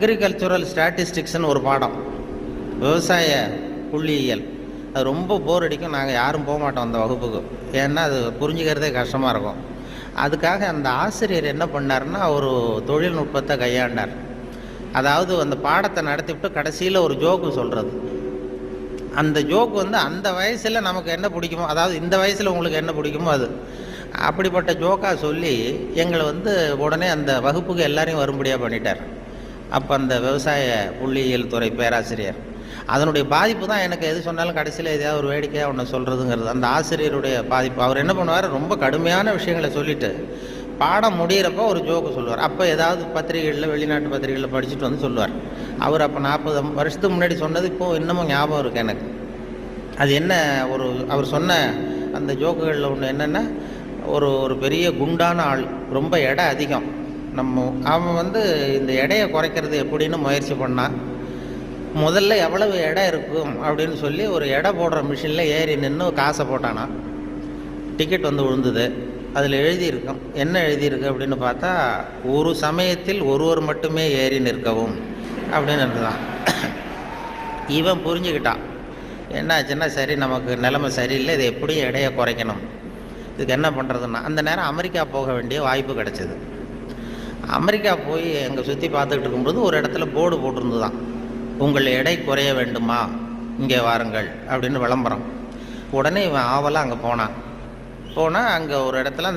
Agricultural ஸ்டாட்டிஸ்டிக்ஸ்னு ஒரு பாடம், விவசாய புள்ளியியல். அது ரொம்ப போர் அடிக்கும். நாங்கள் யாரும் போக மாட்டோம் அந்த வகுப்புக்கு. ஏன்னா அது புரிஞ்சுக்கிறதே கஷ்டமாக இருக்கும். அதுக்காக அந்த ஆசிரியர் என்ன பண்ணார்னா, ஒரு தொழில்நுட்பத்தை கையாண்டார். அதாவது அந்த பாடத்தை நடத்திவிட்டு கடைசியில் ஒரு ஜோக்கு சொல்கிறது. அந்த ஜோக்கு அந்த வயசில் நமக்கு என்ன பிடிக்குமோ, அதாவது இந்த வயசில் உங்களுக்கு என்ன பிடிக்குமோ அது அப்படிப்பட்ட ஜோக்காக சொல்லி எங்களை உடனே அந்த வகுப்புக்கு எல்லாரையும் வரும்படியாக பண்ணிட்டார். அப்போ அந்த விவசாய புள்ளியியல் துறை பேராசிரியர், அதனுடைய பாதிப்பு தான் எனக்கு எது சொன்னாலும் கடைசியில் எதையாவது ஒரு வேடிக்கையாக ஒன்று சொல்கிறதுங்கிறது. அந்த ஆசிரியருடைய பாதிப்பு. அவர் என்ன பண்ணுவார், ரொம்ப கடுமையான விஷயங்களை சொல்லிவிட்டு பாடம் முடிகிறப்போ ஒரு ஜோக்கு சொல்லுவார். அப்போ ஏதாவது பத்திரிகைகளில், வெளிநாட்டு பத்திரிகைகளில் படிச்சுட்டு சொல்லுவார். அவர் அப்போ 40 வருஷத்துக்கு முன்னாடி சொன்னது இப்போது இன்னமும் ஞாபகம் இருக்குது எனக்கு. அது என்ன, அவர் சொன்ன அந்த ஜோக்குகளில் ஒன்று என்னென்னா, ஒரு பெரிய குண்டான ஆள், ரொம்ப எடை அதிகம். அவன் இந்த எடையை குறைக்கிறது எப்படின்னு முயற்சி பண்ணான். முதல்ல எவ்வளவு எடை இருக்கும் அப்படின்னு சொல்லி ஒரு எடை போடுற மிஷினில் ஏறி நின்று காசை போட்டானா. டிக்கெட் விழுந்தது. அதில் எழுதியிருக்கும், என்ன எழுதியிருக்கு அப்படின்னு பார்த்தா, ஒரு சமயத்தில் ஒருவர் மட்டுமே ஏறி நிற்கவும் அப்படின்னு இருந்துதான். இவன் புரிஞ்சுக்கிட்டான் என்னாச்சுன்னா, சரி நமக்கு நிலைமை சரியில்லை, இதை எப்படியும் எடையை குறைக்கணும், இதுக்கு என்ன பண்ணுறதுன்னா அந்த நேரம் அமெரிக்கா போக வேண்டிய வாய்ப்பு கிடச்சிது. அமெரிக்கா போய் அங்கே சுற்றி பார்த்துக்கிட்டு இருக்கும்போது ஒரு இடத்துல போர்டு போட்டிருந்து தான், உங்கள் எடை குறைய வேண்டுமா இங்கே வாருங்கள் அப்படின்னு விளம்பரம். உடனே இவன் ஆவலாக அங்கே போனான். அங்கே ஒரு இடத்துல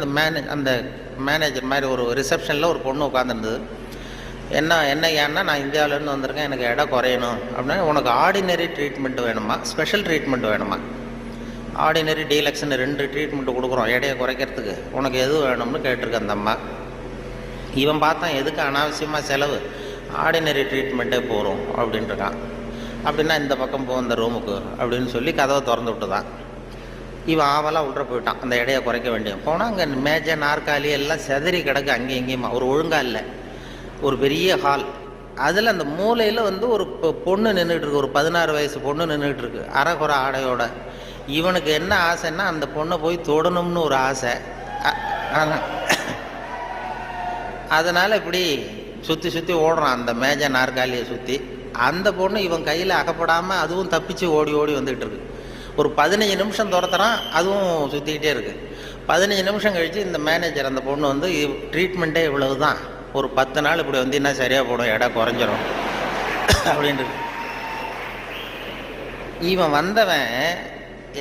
அந்த மேனேஜர் மாதிரி ஒரு ரிசப்ஷனில் ஒரு பொண்ணு உட்காந்துருந்தது. என்ன ஏன்னா, நான் இந்தியாவிலேருந்து வந்திருக்கேன், எனக்கு எடை குறையணும் அப்படின்னா, உனக்கு ஆர்டினரி ட்ரீட்மெண்ட் வேணுமா, ஸ்பெஷல் ட்ரீட்மெண்ட் வேணுமா? ஆர்டினரி, டீலக்ஸ்னு 2 ட்ரீட்மெண்ட்டு கொடுக்குறோம் எடையை குறைக்கிறதுக்கு, உனக்கு எது வேணும்னு கேட்டிருக்க அந்த அம்மா. இவன் பார்த்தான், எதுக்கு அனாவசியமாக செலவு, ஆர்டினரி ட்ரீட்மெண்ட்டே போகிறோம் அப்படின்ட்டுருக்கான். அப்படின்னா இந்த பக்கம் போ அந்த ரூமுக்கு அப்படின்னு சொல்லி கதவை திறந்து விட்டு தான் இவன் ஆவலாக உள்ள போயிட்டான். அந்த எடையை குறைக்க வேண்டிய போனால் அங்கே மேஜை, நாற்காலி எல்லாம் செதறி கிடக்கு அங்கேயும் இங்கேயுமா. ஒரு ஒழுங்காக இல்லை, ஒரு பெரிய ஹால். அதில் அந்த மூலையில் ஒரு பொண்ணு நின்றுட்டு இருக்கு, ஒரு 16 வயசு பொண்ணு நின்றுட்டு இருக்கு, அரைக்குறை ஆடையோட. இவனுக்கு என்ன ஆசைன்னா, அந்த பொண்ணை போய் தொடணும்னு ஒரு ஆசை. அதனால் இப்படி சுற்றி சுற்றி ஓடுறான் அந்த மேஜை நாற்காலியை சுற்றி. அந்த பொண்ணு இவன் கையில் அகப்படாமல் அதுவும் தப்பிச்சு ஓடி வந்துக்கிட்டு இருக்கு. ஒரு 15 நிமிஷம் துரத்துறான், அதுவும் சுற்றிக்கிட்டே இருக்குது. 15 நிமிஷம் கழித்து இந்த மேனேஜர், அந்த பொண்ணு ட்ரீட்மெண்ட்டே இவ்வளவு தான், ஒரு 10 நாள் இப்படி வந்தீங்கன்னா சரியாக போடும், எடை குறைஞ்சிரும் அப்படின்ட்டு. இவன் வந்தவன்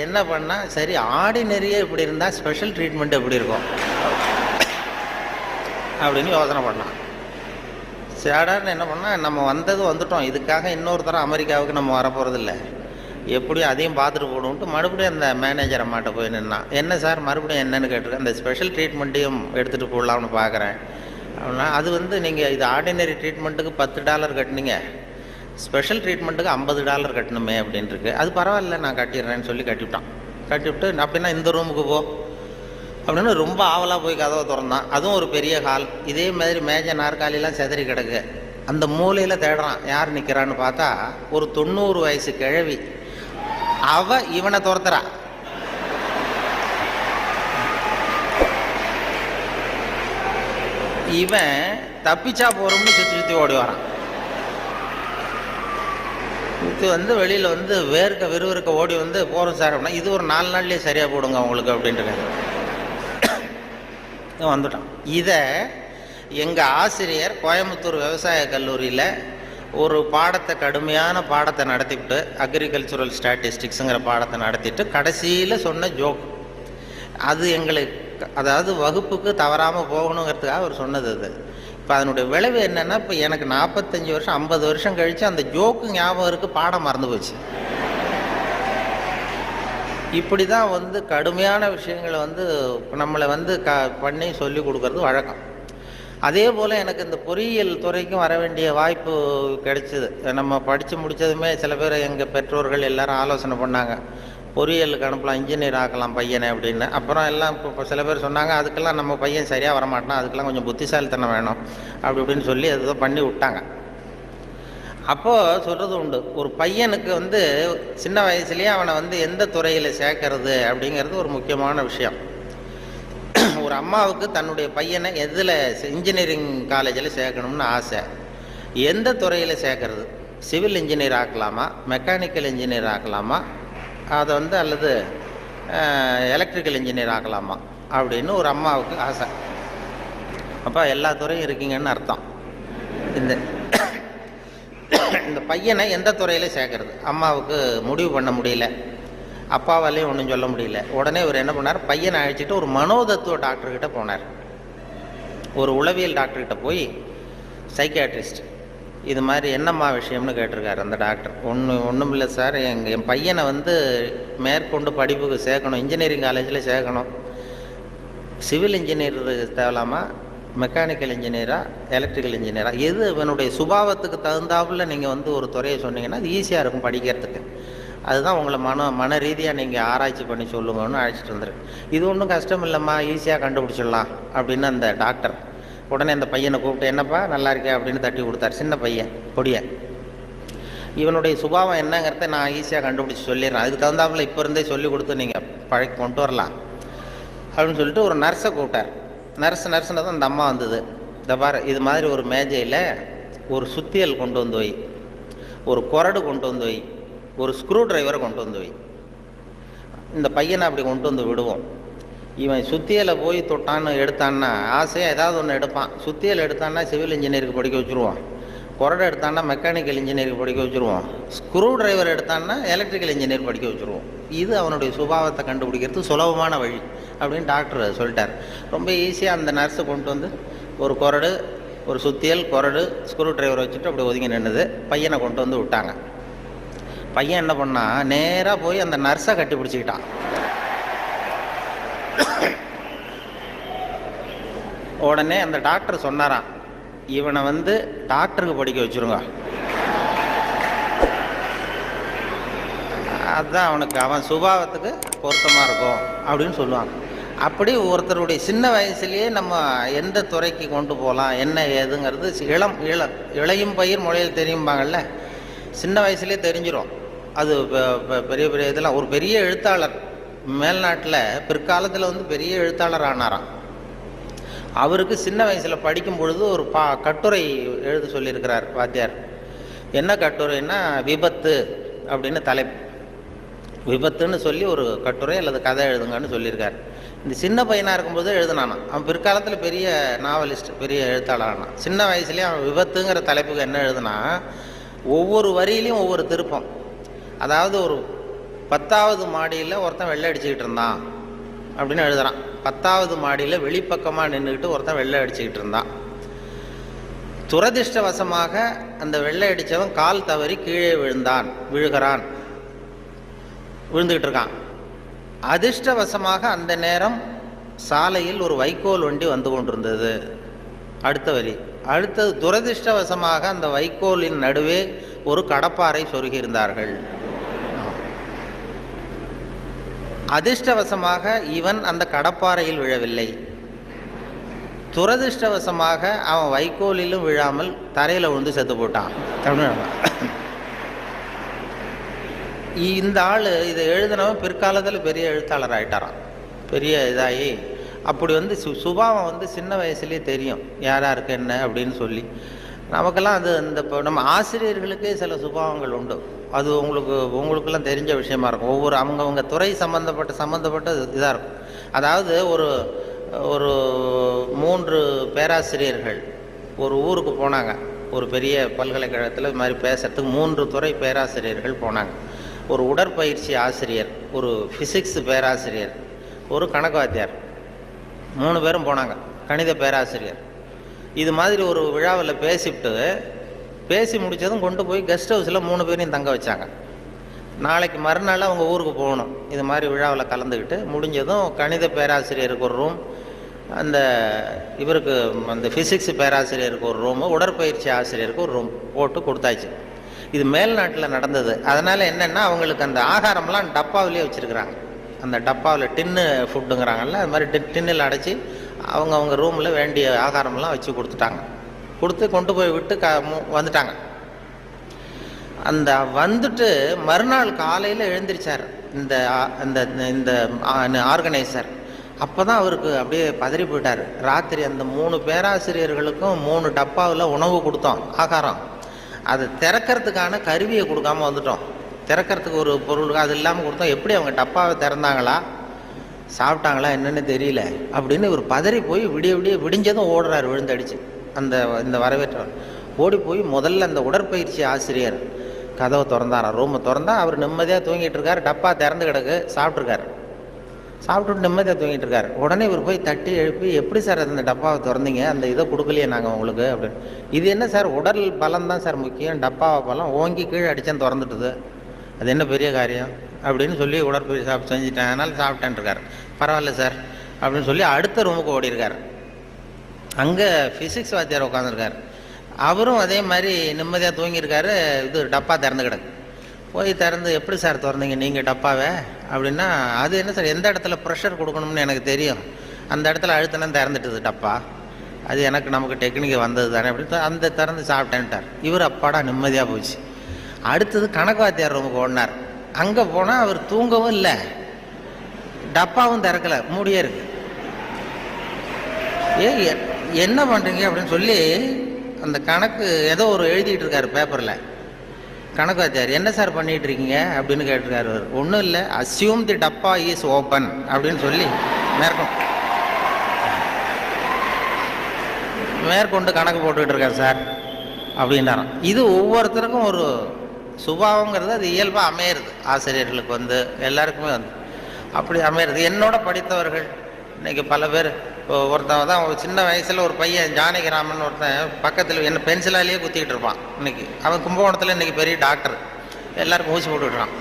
என்ன பண்ணா, சரி ஆர்டினரியே இப்படி இருந்தால் ஸ்பெஷல் ட்ரீட்மெண்ட் எப்படி இருக்கும் அப்படின்னு யோசனை பண்ணான். சேடார்னு என்ன பண்ணால், நம்ம வந்துட்டோம், இதுக்காக இன்னொரு தரம் அமெரிக்காவுக்கு நம்ம வரப்போகிறதில்ல, எப்படியும் அதையும் பார்த்துட்டு போடுவோன்ட்டு மறுபடியும் அந்த மேனேஜர் அம்மாட்ட போய் நின்னான். என்ன சார் மறுபடியும் என்னென்னு கேட்டிருக்கேன். அந்த ஸ்பெஷல் ட்ரீட்மெண்ட்டையும் எடுத்துகிட்டு போடலாம்னு பார்க்குறேன் அப்படின்னா, அது நீங்கள் இது ஆர்டினரி ட்ரீட்மெண்ட்டுக்கு $10 கட்டினீங்க, ஸ்பெஷல் ட்ரீட்மெண்ட்டுக்கு $50 கட்டணுமே அப்படின்ட்டுருக்கு. அது பரவாயில்ல, நான் கட்டிடுறேன்னு சொல்லி கட்டிவிட்டு அப்படின்னா இந்த ரூமுக்கு போ அப்படின்னு ரொம்ப ஆவலாக போய் கதவை திறந்தான். அதுவும் ஒரு பெரிய ஹால், இதே மாதிரி மேஜை நாற்காலிலாம் செதறி கிடக்கு. அந்த மூலையில் தேடுறான், யார் நிற்கிறான்னு பார்த்தா ஒரு 90 வயசு கிழவி. அவ இவனை துரத்துறா. இவன் தப்பிச்சா போறோம்னு சுற்றி ஓடி வரான். சுற்றி வெளியில் விறுவிறுக்க ஓடி போகிறோம் சார் அப்படின்னா, இது ஒரு 4 நாள்லேயே சரியாக போடுங்க உங்களுக்கு அப்படின்ட்டு வந்துட்டான். இதை எங்கள் ஆசிரியர் கோயம்புத்தூர் விவசாய கல்லூரியில் ஒரு கடுமையான பாடத்தை நடத்திவிட்டு, அக்ரிகல்ச்சுரல் ஸ்டாட்டிஸ்டிக்ஸுங்கிற பாடத்தை நடத்திட்டு கடைசியில் சொன்ன ஜோக் அது எங்களுக்கு, அதாவது வகுப்புக்கு தவறாமல் போகணுங்கிறதுக்காக அவர் சொன்னது அது. இப்போ அதனுடைய விளைவு என்னென்னா, இப்போ எனக்கு 45 வருஷம் 50 வருஷம் கழித்து அந்த ஜோக்கு ஞாபகம் இருக்குது, பாடம் மறந்து போச்சு. இப்படி தான் கடுமையான விஷயங்களை நம்மளை பண்ணி சொல்லி கொடுக்கறது வழக்கம். அதே போல் எனக்கு இந்த பொறியியல் துறைக்கும் வர வேண்டிய வாய்ப்பு கிடைச்சிது. நம்ம படித்து முடித்ததுமே சில பேர் எங்கள் பெற்றோர்கள் எல்லாரும் ஆலோசனை பண்ணாங்க, பொறியியலுக்கு அனுப்பலாம், இன்ஜினியர் ஆக்கலாம் பையனை அப்படின்னு. அப்புறம் எல்லாம் இப்போ சில பேர் சொன்னாங்க, அதுக்கெல்லாம் நம்ம பையன் சரியாக வரமாட்டான், அதுக்கெல்லாம் கொஞ்சம் புத்திசாலித்தனம் வேணும் அப்படி இப்படின்னு சொல்லி அதை பண்ணி விட்டாங்க. அப்போது சொல்கிறது உண்டு, ஒரு பையனுக்கு சின்ன வயசுலேயே அவனை எந்த துறையில் சேர்க்கறது அப்படிங்கிறது ஒரு முக்கியமான விஷயம். ஒரு அம்மாவுக்கு தன்னுடைய பையனை எதில் இன்ஜினியரிங் காலேஜில் சேர்க்கணும்னு ஆசை. எந்த துறையில் சேர்க்கறது, சிவில் இன்ஜினியர் ஆக்கலாமா, மெக்கானிக்கல் இன்ஜினியர் ஆக்கலாமா, அதை வந்து அல்லது எலக்ட்ரிக்கல் இன்ஜினியர் ஆக்கலாமா அப்படின்னு ஒரு அம்மாவுக்கு ஆசை. அப்போ எல்லா துறையும் இருக்கீங்கன்னு அர்த்தம். இந்த இந்த பையனை எந்த துறையில் சேர்க்கறது அம்மாவுக்கு முடிவு பண்ண முடியல, அப்பாவாலையும் ஒன்றும் சொல்ல முடியல. உடனே இவர் என்ன பண்ணார், பையனை அழைச்சிட்டு ஒரு மனோதத்துவ டாக்டர்கிட்ட போனார். ஒரு உளவியல் டாக்டர்கிட்ட போய் சைக்கியாட்ரிஸ்ட் இது மாதிரி என்னம்மா விஷயம்னு கேட்டிருக்காரு அந்த டாக்டர். ஒன்றும் இல்லை சார், என் பையனை வந்து மேற்கொண்டு படிப்புக்கு சேர்க்கணும், இன்ஜினியரிங் காலேஜில் சேர்க்கணும். சிவில் இன்ஜினியர் தேவலாமா, மெக்கானிக்கல் இன்ஜினியரா, எலக்ட்ரிக்கல் இன்ஜினியரா, எது இவனுடைய சுபாவத்துக்கு தகுந்தாப்புல நீங்கள் வந்து ஒரு துறையை சொன்னீங்கன்னா அது ஈஸியாக இருக்கும் படிக்கிறதுக்கு. அதுதான் உங்களை மன ரீதியாக நீங்கள் ஆராய்ச்சி பண்ணி சொல்லுங்கன்னு அழைச்சிட்டு வந்துரு. இது ஒன்றும் கஷ்டம் இல்லைம்மா, ஈஸியாக கண்டுபிடிச்சிடலாம் அப்படின்னு அந்த டாக்டர் உடனே அந்த பையனை கூப்பிட்டு, என்னப்பா நல்லா இருக்கே அப்படின்னு தட்டி கொடுத்தார். சின்ன பையன் பொடிய, இவனுடைய சுபாவம் என்னங்கிறத நான் ஈஸியாக கண்டுபிடிச்சி சொல்லிடுறேன், அதுக்கு தகுந்தாப்புல இப்போ இருந்தே சொல்லி கொடுத்து நீங்கள் பழக்கி கொண்டு வரலாம் அப்படின்னு சொல்லிட்டு ஒரு நர்ஸை கூப்பிட்டார். நர்ஸ்னு தான் அந்த அம்மா வந்தது. இந்த பாரு, இது மாதிரி ஒரு மேஜையில் ஒரு சுத்தியல் கொண்டு வந்து வை, ஒரு குரடு கொண்டு வந்து வை, ஒரு ஸ்க்ரூ டிரைவரை கொண்டு வந்து வை. இந்த பையனை அப்படி கொண்டு வந்து விடுவோம். இவன் சுத்தியலை போய் தொட்டான்னு எடுத்தான்னா ஆசையாக ஏதாவது ஒன்று எடுப்பான். சுத்தியல் எடுத்தான்னா சிவில் இன்ஜினியருக்கு படிக்க வச்சுருவான், குரடை எடுத்தான்னா மெக்கானிக்கல் இன்ஜினியருக்கு படிக்க வச்சுருவோம், ஸ்க்ரூ டிரைவர் எடுத்தான்னா எலக்ட்ரிக்கல் இன்ஜினியர் படிக்க வச்சுருவோம். இது அவனுடைய சுபாவத்தை கண்டுபிடிக்கிறது சுலபமான வழி அப்படின்னு டாக்டர் சொல்லிட்டார். ரொம்ப ஈஸியாக அந்த நர்ஸை கொண்டு வந்து ஒரு குரடு, ஒரு சுத்தியல், குரடு, ஸ்க்ரூ டிரைவர் வச்சுட்டு அப்படி ஒதுங்கி நின்றுது. பையனை கொண்டு வந்து விட்டாங்க. பையன் என்ன பண்ணான், நேராக போய் அந்த நர்ஸை கட்டி பிடிச்சிக்கிட்டான். உடனே அந்த டாக்டர் சொன்னாராம், இவனை வந்து டாக்டருக்கு படிக்க வச்சுருங்க, அதுதான் அவனுக்கு அவன் சுபாவத்துக்கு பொருத்தமாக இருக்கும் அப்படின்னு சொல்லுவாங்க. அப்படி ஒருத்தருடைய சின்ன வயசுலேயே நம்ம எந்த துறைக்கு கொண்டு போகலாம் என்ன ஏதுங்கிறது இளையும் பயிர் முளையில் தெரியும்பாங்கள்ல, சின்ன வயசுலேயே தெரிஞ்சிடும். அது பெரிய பெரிய இதெல்லாம். ஒரு பெரிய எழுத்தாளர் மேல்நாட்டில் பிற்காலத்தில் வந்து பெரிய எழுத்தாளர் ஆனாராம். அவருக்கு சின்ன வயசில் படிக்கும் பொழுது ஒரு கட்டுரை எழுத சொல்லியிருக்கிறார் வாத்தியார். என்ன கட்டுரைன்னா விபத்து அப்படின்னு தலைப்பு. விபத்துன்னு சொல்லி ஒரு கட்டுரை அல்லது கதை எழுதுங்கன்னு சொல்லியிருக்கார். இந்த சின்ன பையனாக இருக்கும்போது எழுதுனானான். அவன் பிற்காலத்தில் பெரிய நாவலிஸ்ட், பெரிய எழுத்தாளரானான். சின்ன வயசுலேயே அவன் விபத்துங்கிற தலைப்புக்கு என்ன எழுதுனா, ஒவ்வொரு வரியிலையும் ஒவ்வொரு திருப்பம். அதாவது ஒரு 10வது மாடியில் ஒருத்தன் வெள்ளை அடிச்சுக்கிட்டு இருந்தான் அப்படின்னு எழுதுறான். 10வது மாடியில் வெளிப்பக்கமாக நின்றுக்கிட்டு ஒருத்தன் வெள்ளை அடிச்சுக்கிட்டு இருந்தான். துரதிர்ஷ்டவசமாக அந்த வெள்ளை அடித்தவன் கால் தவறி கீழே விழுகிறான், விழுந்துக்கிட்டு இருக்கான். அதிர்ஷ்டவசமாக அந்த நேரம் சாலையில் ஒரு வைக்கோல் வண்டி வந்து கொண்டிருந்தது. அடுத்த வரி. அடுத்தது, துரதிர்ஷ்டவசமாக அந்த வைக்கோலின் நடுவே ஒரு கடப்பாரை சொருகியிருந்தார்கள். அதிர்ஷ்டவசமாக இவன் அந்த கடப்பாறையில் விழவில்லை. துரதிர்ஷ்டவசமாக அவன் வைக்கோலிலும் விழாமல் தரையில் விழுந்து செத்து போட்டான். இந்த ஆள் இதை எழுதினவன் பிற்காலத்தில் பெரிய எழுத்தாளர் ஆகிட்டாரான். பெரிய இதாகி அப்படி வந்து சுபாவம் வந்து சின்ன வயசுலேயே தெரியும் யார் யாருக்கு என்ன அப்படின்னு சொல்லி. நமக்கெல்லாம் அது இந்த இப்போ நம்ம ஆசிரியர்களுக்கே சில சுபாவங்கள் உண்டு. அது உங்களுக்கெல்லாம் தெரிஞ்ச விஷயமா இருக்கும். ஒவ்வொரு அவங்கவுங்க துறை சம்மந்தப்பட்ட இதாக இருக்கும். அதாவது ஒரு 3 பேராசிரியர்கள் ஒரு ஊருக்கு போனாங்க. ஒரு பெரிய பல்கலைக்கழகத்தில் இது மாதிரி பேசுகிறதுக்கு 3 துறை பேராசிரியர்கள் போனாங்க. ஒரு உடற்பயிற்சி ஆசிரியர், ஒரு ஃபிசிக்ஸ் பேராசிரியர், ஒரு கணக்கு வாத்தியார், 3 பேரும் போனாங்க. கணித பேராசிரியர். இது மாதிரி ஒரு விழாவில் பேசி முடித்ததும் கொண்டு போய் கெஸ்ட் ஹவுஸில் 3 பேரையும் தங்க வச்சாங்க. நாளைக்கு மறுநாள் அவங்க ஊருக்கு போகணும். இது மாதிரி விழாவில் கலந்துக்கிட்டு முடிஞ்சதும் கணித பேராசிரியருக்கு ஒரு ரூம், இவருக்கு அந்த ஃபிசிக்ஸ் பேராசிரியருக்கு ஒரு ரூமு, உடற்பயிற்சி ஆசிரியருக்கு ஒரு ரூம் போட்டு கொடுத்தாச்சு. இது மேல்நாட்டில் நடந்தது. அதனால் என்னென்னா அவங்களுக்கு அந்த ஆகாரம்லாம் டப்பாவிலே வச்சுருக்குறாங்க. அந்த டப்பாவில் டின்னு ஃபுட்டுங்கிறாங்கல்ல, அது மாதிரி டின்னில் அடைச்சி அவங்க ரூமில் வேண்டிய ஆகாரம்லாம் வச்சு கொடுத்துட்டாங்க. கொண்டு போய் விட்டு வந்துட்டாங்க. அந்த வந்துட்டு மறுநாள் காலையில் எழுந்திரிச்சார் இந்த ஆர்கனைசர். அப்போ தான் அவருக்கு அப்படியே பதறி போயிட்டார். ராத்திரி அந்த 3 பேராசிரியர்களுக்கும் 3 டப்பாவில் உணவு கொடுத்தோம், ஆகாரம். அது திறக்கிறதுக்கான கருவியை கொடுக்காம வந்துட்டோம். திறக்கிறதுக்கு ஒரு பொருள் அது இல்லாமல் கொடுத்தோம். எப்படி அவங்க டப்பாவை திறந்தாங்களா சாப்பிட்டாங்களா என்னன்னு தெரியல அப்படின்னு இவர் பதறி போய் விடிஞ்சதும் ஓடுறாரு விழுந்தடிச்சு. இந்த வரவேற்றார் ஓடி போய் முதல்ல அந்த உடற்பயிற்சி ஆசிரியர் கதவை திறந்தாராம். ரூமை திறந்தா அவர் நிம்மதியாக தூங்கிட்டு இருக்காரு. டப்பா திறந்து கிடக்கு, சாப்பிட்ருக்காரு. சாப்பிட்டுட்டு நிம்மதியாக தூங்கிட்டு இருக்காரு. உடனே இவர் போய் தட்டி எழுப்பி, எப்படி சார் அந்த டப்பாவை திறந்தீங்க, அந்த இதை கொடுக்கலையே நாங்கள் உங்களுக்கு அப்படின்னு. இது என்ன சார், உடல் பலம் தான் சார் முக்கியம், டப்பாவை பலம் ஓங்கி கீழே அடித்தேன் திறந்துட்டுது, அது என்ன பெரிய காரியம் அப்படின்னு சொல்லி உடற்பயிற்சி செஞ்சுட்டேன், அதனால் சாப்பிட்டேன் இருக்கார். பரவாயில்ல சார் அப்படின்னு சொல்லி அடுத்த ரூமுக்கு ஓடி இருக்கார். அங்கே ஃபிசிக்ஸ் வாத்தியார் உட்காந்துருக்கார். அவரும் அதே மாதிரி நிம்மதியாக தூங்கியிருக்காரு. இது டப்பா திறந்து கிடக்கு. போய் திறந்து, எப்படி சார் திறந்தீங்க நீங்கள் டப்பாவை அப்படின்னா, அது என்ன சார், எந்த இடத்துல ப்ரெஷர் கொடுக்கணும்னு எனக்கு தெரியும், அந்த இடத்துல அழுத்தினா திறந்துட்டுது டப்பா, அது நமக்கு டெக்னிக்கு வந்தது தானே அப்படின்னு அந்த திறந்து சாப்பிட்டேன்ட்டார். இவர் அப்பாடா நிம்மதியாக போச்சு. அடுத்தது கணக்கு வாத்தியார் ரூமுக்கு ஓடினார். அங்கே போனால் அவர் தூங்கவும் இல்லை, டப்பாவும் திறக்கலை, மூடியே இருக்கு. என்ன பண்ணுறீங்க அப்படின்னு சொல்லி அந்த கணக்கு ஏதோ ஒரு எழுதிட்டு இருக்காரு பேப்பரில். கணக்கு வாத்தியார், என்ன சார் பண்ணிகிட்டு இருக்கீங்க அப்படின்னு கேட்டிருக்காரு. அவர் ஒன்றும் இல்லை, அஸ்யூம் தி டப்பா இஸ் ஓப்பன் அப்படின்னு சொல்லி மேற்கொண்டு கணக்கு போட்டுக்கிட்டு இருக்கார் சார் அப்படின்னாராம். இது ஒவ்வொருத்தருக்கும் ஒரு சுபாவங்கிறது அது இயல்பாக அமையிறது. ஆசிரியர்களுக்கு எல்லாருக்குமே அப்படி அமையிறது. என்னோட படித்தவர்கள் இன்றைக்கி பல பேர், ஒருத்தன் தான் ஒரு சின்ன வயசில் ஒரு பையன் ஜானகிராமன் ஒருத்தன் பக்கத்தில் என்ன பென்சிலாலேயே குத்திக்கிட்டு இருப்பான். இன்றைக்கி அவன் கும்பகோணத்தில் இன்றைக்கி பெரிய டாக்டர், எல்லாருக்கும் ஊசி போட்டுக்கிட்டுறான்.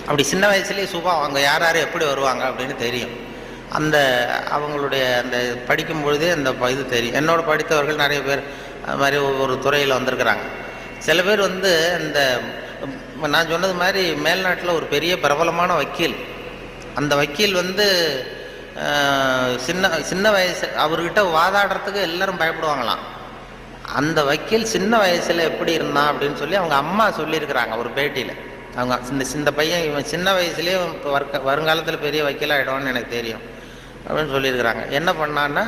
அப்படி சின்ன வயசுலேயே சுபாவம், அவங்க யார் யார் எப்படி வருவாங்க அப்படின்னு தெரியும். அவங்களுடைய அந்த படிக்கும் பொழுதே அந்த இது தெரியும். என்னோட படித்தவர்கள் நிறைய பேர் அது மாதிரி ஒரு துறையில் வந்திருக்கிறாங்க. சில பேர் இந்த நான் சொன்னது மாதிரி மேல்நாட்டில் ஒரு பெரிய பிரபலமான வக்கீல். அந்த வக்கீல் சின்ன வயசு அவர்கிட்ட வாதாடுறதுக்கு எல்லாரும் பயப்படுவாங்களாம். அந்த வக்கீல் சின்ன வயசில் எப்படி இருந்தான் அப்படின்னு சொல்லி அவங்க அம்மா சொல்லியிருக்கிறாங்க ஒரு பேட்டியில். அவங்க இந்த பையன் இவன் சின்ன வயசுலேயே வருங்காலத்தில் பெரிய வக்கீல் ஆகிடுவான்னு எனக்கு தெரியும் அப்படின்னு சொல்லியிருக்கிறாங்க. என்ன பண்ணான்னா,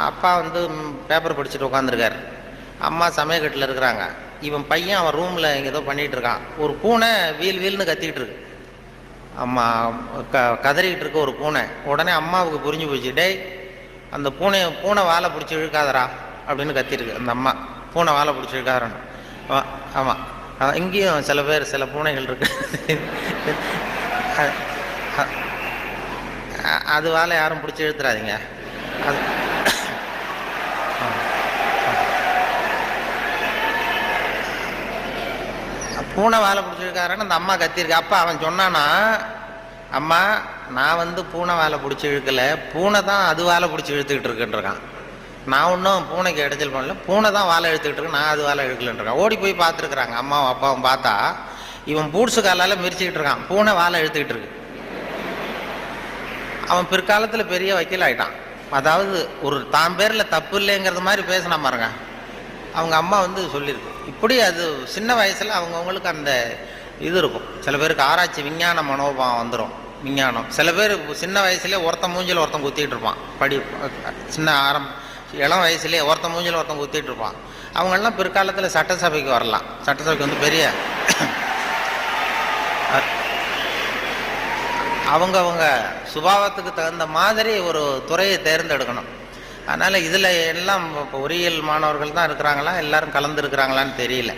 அப்பா பேப்பர் படிச்சுட்டு உட்காந்துருக்காரு, அம்மா சமயக்கட்டில் இருக்கிறாங்க. இவன் பையன் அவன் ரூமில் ஏதோ பண்ணிகிட்டு இருக்கான். ஒரு பூனை வீல்னு கத்திக்கிட்டு இருக்கு. அம்மா கதறிக்கிட்டு இருக்க ஒரு பூனை. உடனே அம்மாவுக்கு புரிஞ்சு போச்சு, டேய் அந்த பூனை வாழை பிடிச்சி இழுக்காதரா அப்படின்னு கத்திருக்கு அந்த அம்மா. பூனை வாழை பிடிச்சி இழுக்காதரான்னு. ஆமாம், இங்கேயும் சில பூனைகள் இருக்கு, அது வாழை யாரும் பிடிச்சி இழுத்துறாதீங்க. அது பூனை வாழை பிடிச்சிருக்காருன்னு அந்த அம்மா கத்திருக்கு. அப்பா அவன் சொன்னானா, அம்மா நான் பூனை வாழை பிடிச்சி இழுக்கல, பூனை தான் அது வாழை பிடிச்சி இழுத்துக்கிட்டு இருக்குன்றான். நான் ஒன்றும் பூனைக்கு இடைச்சல் பண்ணல, பூனை தான் வாழை இழுத்துக்கிட்டு இருக்கு, நான் அது வாழை இழுக்கலன்றான். ஓடி போய் பார்த்துருக்குறாங்க அம்மாவும் அப்பாவும். பார்த்தா இவன் பூட்ஸு காலால் மிரிச்சிக்கிட்டு இருக்கான், பூனை வாழை இழுத்துக்கிட்டு இருக்கு. அவன் பிற்காலத்தில் பெரிய வக்கீல் ஆகிட்டான். அதாவது ஒரு தான் பேரில் தப்பு இல்லைங்கிறது மாதிரி பேசினா பாருங்க. அவங்க அம்மா சொல்லியிருக்கு. இப்படி அது சின்ன வயசில் அவங்கவுங்களுக்கு அந்த இது இருக்கும். சில பேருக்கு ஆராய்ச்சி விஞ்ஞான மனோபாவம் வந்துடும். விஞ்ஞானம் சில பேர் சின்ன வயசுலேயே ஒருத்தன் மூஞ்சில் ஒருத்தன் குத்திட்டு இருப்பான். இளம் வயசுலேயே ஒருத்தன் மூஞ்சில் ஒருத்தன் குத்திட்டு இருப்பான். அவங்கெல்லாம் பிற்காலத்தில் சட்டசபைக்கு வரலாம். சட்டசபைக்கு பெரிய அவங்கவுங்க சுபாவத்துக்கு தகுந்த மாதிரி ஒரு துறையை தேர்ந்தெடுக்கணும். அதனால் இதில் எல்லாம் இப்போ பொறியியல் மாணவர்கள் தான் இருக்கிறாங்களா, எல்லோரும் கலந்துருக்கிறாங்களான்னு தெரியல.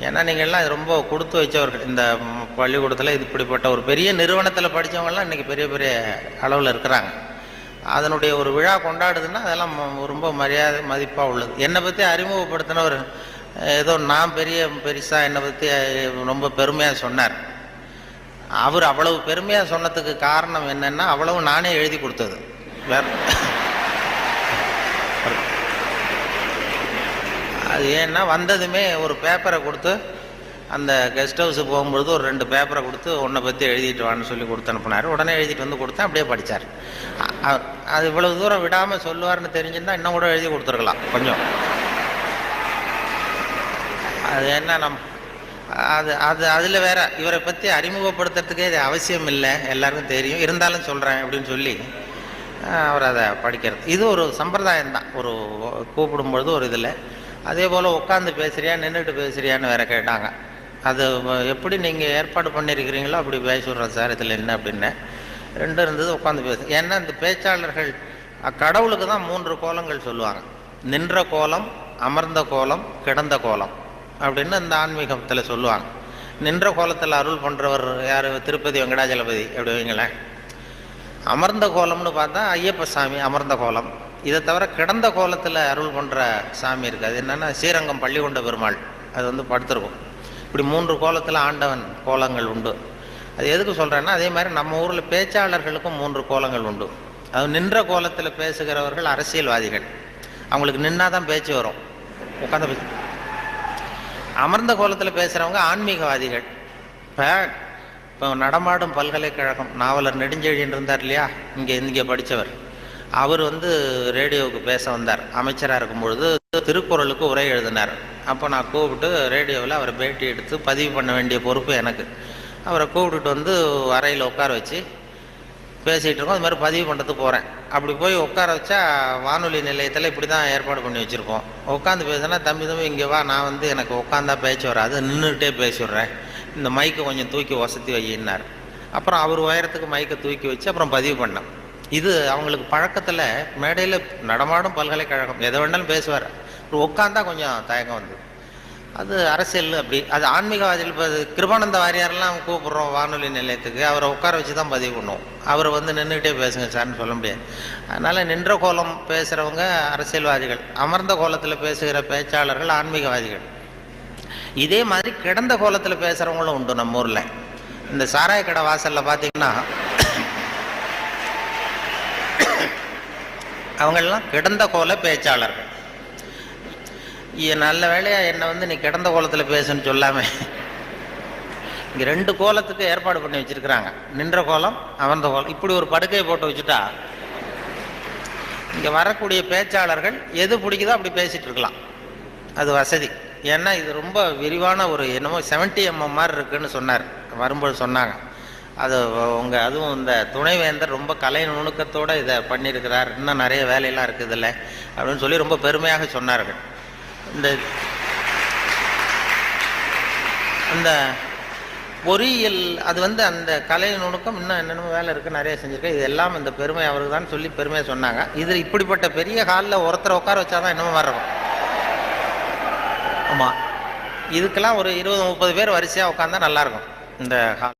ஏன்னா நீங்கள் எல்லாம் ரொம்ப கொடுத்து வச்சவர்கள். இந்த பள்ளிக்கூடத்தில் இது இப்படிப்பட்ட ஒரு பெரிய நிறுவனத்தில் படித்தவங்கலாம் இன்றைக்கி பெரிய பெரிய அளவில் இருக்கிறாங்க. அதனுடைய ஒரு விழா கொண்டாடுதுன்னா அதெல்லாம் ரொம்ப மரியாதை மதிப்பாக உள்ளது. என்னை பற்றி அறிமுகப்படுத்தினவர் ஏதோ நான் பெருசாக என்னை பற்றி ரொம்ப பெருமையாக சொன்னார். அவர் அவ்வளவு பெருமையாக சொன்னதுக்கு காரணம் என்னென்னா, அவ்வளவு நானே எழுதி கொடுத்தது. அது ஏன்னா வந்ததுமே ஒரு பேப்பரை கொடுத்து, அந்த கெஸ்ட் ஹவுஸுக்கு போகும்பொழுது ஒரு 2 பேப்பரை கொடுத்து உன்னை பற்றி எழுதிட்டு வான்னு சொல்லி கொடுத்து அனுப்புனார். உடனே எழுதிட்டு கொடுத்தேன், அப்படியே படித்தார். அது இவ்வளவு தூரம் விடாமல் சொல்லுவார்னு தெரிஞ்சிருந்தால் இன்னும் கூட எழுதி கொடுத்துருக்கலாம் கொஞ்சம். அது என்ன அதில் வேற இவரை பற்றி அறிமுகப்படுத்துறதுக்கே இது அவசியம் இல்லை, எல்லாருக்கும் தெரியும், இருந்தாலும் சொல்கிறேன் அப்படின்னு சொல்லி அவர் அதை படிக்கிறது. இது ஒரு சம்பிரதாயம் தான். ஒரு கூப்பிடும்பொழுது ஒரு இதில் அதே போல் உட்காந்து பேசுகிறியா நின்றுட்டு பேசுகிறியான்னு வேறு கேட்டாங்க. அது எப்படி நீங்கள் ஏற்பாடு பண்ணியிருக்கிறீங்களோ அப்படி பேசிவிட்றோம் சார், இதில் என்ன அப்படின்னு. ரெண்டும் இருந்தது, உட்காந்து பேசு. ஏன்னா இந்த பேச்சாளர்கள் கடவுளுக்கு தான் 3 கோலங்கள் சொல்லுவாங்க. நின்ற கோலம், அமர்ந்த கோலம், கிடந்த கோலம் அப்படின்னு இந்த ஆன்மீகத்தில் சொல்லுவாங்க. நின்ற கோலத்தில் அருள் பண்ணுறவர் யார்? திருப்பதி வெங்கடாஜலபதி அப்படி வைங்களேன். அமர்ந்த கோலம்னு பார்த்தா ஐயப்ப சாமி அமர்ந்த கோலம். இதை தவிர கிடந்த கோலத்தில் அருள் பண்ணுற சாமி இருக்குது. அது என்னென்னா ஸ்ரீரங்கம் பள்ளிகொண்ட பெருமாள், அது வந்து படுத்திருக்கும். இப்படி 3 கோலத்தில் ஆண்டவன் கோலங்கள் உண்டு. அது எதுக்கு சொல்கிறேன்னா, அதே மாதிரி நம்ம ஊரில் பேச்சாளர்களுக்கும் 3 கோலங்கள் உண்டு. அது நின்ற கோலத்தில் பேசுகிறவர்கள் அரசியல்வாதிகள், அவங்களுக்கு நின்னா தான் பேச்சு வரும், உட்காந்து பேச. அமர்ந்த கோலத்தில் பேசுகிறவங்க ஆன்மீகவாதிகள். இப்போ நடமாடும் பல்கலைக்கழகம் நாவலர் நெடுஞ்செழியன் இருந்தார் இல்லையா, இங்கே படித்தவர். அவர் வந்து ரேடியோவுக்கு பேச வந்தார். அமைச்சராக இருக்கும்பொழுது திருக்குறளுக்கு உரை எழுதினார். அப்போ நான் கூப்பிட்டு ரேடியோவில் அவரை பேட்டி எடுத்து பதிவு பண்ண வேண்டிய பொறுப்பு எனக்கு. அவரை கூப்பிட்டுட்டு வந்து அறையில் உட்கார வச்சு பேசிகிட்டு இருக்கோம். அது மாதிரி பதிவு பண்ணுறதுக்கு போகிறேன். அப்படி போய் உட்கார வச்சா வானொலி நிலையத்தில் இப்படி தான் ஏற்பாடு பண்ணி வச்சுருக்கோம். உட்காந்து பேசுனா, தம்பி இங்கே வா, நான் வந்து எனக்கு உட்காந்தா பேச்சு வராது, நின்றுக்கிட்டே பேசிவிட்றேன், இந்த மைக்கை கொஞ்சம் தூக்கி வசதி வையினார். அப்புறம் அவர் உயரத்துக்கு மைக்கை தூக்கி வச்சு அப்புறம் பதிவு பண்ணேன். இது அவங்களுக்கு பழக்கத்தில் மேடையில் நடமாடும் பல்கலைக்கழகம் எதை வேணாலும் பேசுவார். உட்காந்தா கொஞ்சம் தயக்கம் வந்து. அது அரசியல் அப்படி. அது ஆன்மீகவாதிகள். இப்போ கிருபானந்த வாரியாரெல்லாம் கூப்பிட்றோம் வானொலி நிலையத்துக்கு, அவரை உட்கார வச்சு தான் பதிவு பண்ணுவோம். அவரை வந்து நின்றுக்கிட்டே பேசுங்க சார்னு சொல்ல முடியாது. அதனால் நின்ற கோலம் பேசுகிறவங்க அரசியல்வாதிகள், அமர்ந்த கோலத்தில் பேசுகிற பேச்சாளர்கள் ஆன்மீகவாதிகள். இதே மாதிரி கிடந்த கோலத்தில் பேசுகிறவங்களும் உண்டு நம்ம ஊரில். இந்த சாராய கடை வாசலில் பார்த்தீங்கன்னா அவங்களெலாம் கிடந்த கோல பேச்சாளர்கள். நல்ல வேலையாக என்னை வந்து நீ கிடந்த கோலத்தில் பேசுன்னு சொல்லாமல் இங்கே 2 கோலத்துக்கு ஏற்பாடு பண்ணி வச்சுருக்கிறாங்க. நின்ற கோலம், அமர்ந்த கோலம். இப்படி ஒரு படுக்கையை போட்டு வச்சுட்டா இங்கே வரக்கூடிய பேச்சாளர்கள் எது பிடிக்குதோ அப்படி பேசிகிட்டு இருக்கலாம். அது வசதி. ஏன்னா இது ரொம்ப விரிவான ஒரு என்னமோ 70 mm மாதிரி இருக்குதுன்னு சொன்னார் வரும்போது சொன்னாங்க. அது அதுவும் இந்த துணைவேந்தர் ரொம்ப கலை நுணுக்கத்தோடு இதை பண்ணியிருக்கிறார், இன்னும் நிறைய வேலையெல்லாம் இருக்குது இல்லை அப்படின்னு சொல்லி ரொம்ப பெருமையாக சொன்னார்கள். இந்த பொறியியல் அது வந்து அந்த கலை நுணுக்கம் இன்னும் என்னென்ன வேலை இருக்குது, நிறைய செஞ்சுருக்கேன். இது எல்லாம் இந்த பெருமை அவருக்கு தான் சொல்லி பெருமையாக சொன்னாங்க. இது இப்படிப்பட்ட பெரிய ஹாலில் ஒருத்தரை உட்கார வச்சாதான் இன்னமும் வர்றோம். ஆமாம், இதுக்கெல்லாம் ஒரு 20-30 பேர் வரிசையாக உட்காந்தா நல்லாயிருக்கும் இந்த ஹால்.